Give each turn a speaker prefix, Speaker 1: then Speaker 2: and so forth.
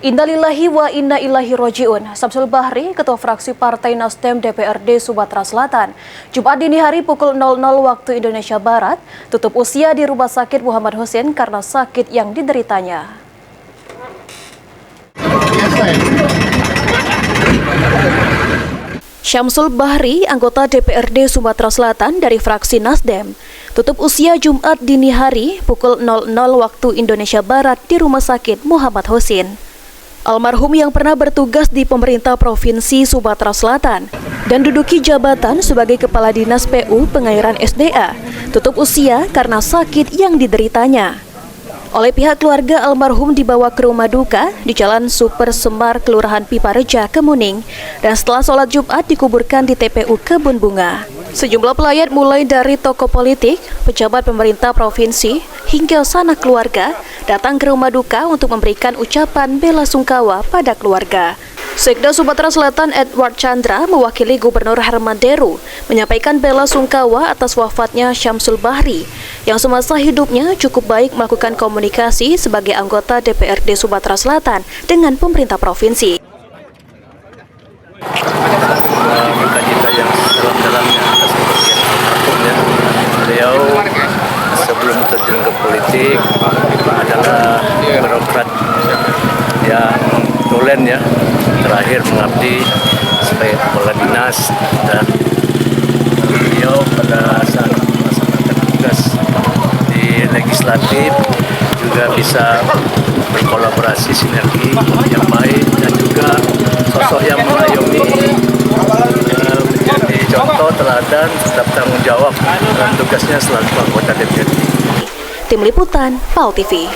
Speaker 1: Innalillahi wa inna ilaihi roji'un. Samsul Bahri, Ketua Fraksi Partai Nasdem DPRD Sumatera Selatan, Jumat dini hari pukul 00 waktu Indonesia Barat, tutup usia di Rumah Sakit Muhammad Hussein karena sakit yang dideritanya. Syamsul Bahri, anggota DPRD Sumatera Selatan dari fraksi Nasdem, tutup usia Jumat dini hari pukul 00 waktu Indonesia Barat di Rumah Sakit Muhammad Hussein. Almarhum yang pernah bertugas di pemerintah Provinsi Sumatera Selatan dan duduki jabatan sebagai Kepala Dinas PU Pengairan SDA, tutup usia karena sakit yang dideritanya. Oleh pihak keluarga, almarhum dibawa ke rumah duka di Jalan Super Semar, Kelurahan Pipareja, Kemuning, dan setelah sholat Jumat dikuburkan di TPU Kebun Bunga. Sejumlah pelayat mulai dari tokoh politik, pejabat pemerintah provinsi, hingga sanak keluarga datang ke rumah duka untuk memberikan ucapan bela sungkawa pada keluarga. Sekda Sumatera Selatan Edward Chandra mewakili Gubernur Herman Deru menyampaikan bela sungkawa atas wafatnya Syamsul Bahri yang semasa hidupnya cukup baik melakukan komunikasi sebagai anggota DPRD Sumatera Selatan dengan pemerintah provinsi.
Speaker 2: Minta kita yang sedalam-dalamnya atas kepergian almarhumnya. Beliau sebelum terjun ke politik adalah birokrat yang tulen ya, terakhir mengabdi sebagai kepala dinas, dan beliau pada saat melaksanakan tugas di legislatif juga bisa berkolaborasi sinergi yang baik, dan juga sosok yang mengayomi, menjadi contoh teladan tetap tanggung jawab dalam tugasnya selaku anggota DPRD.
Speaker 1: Tim Liputan PAL TV.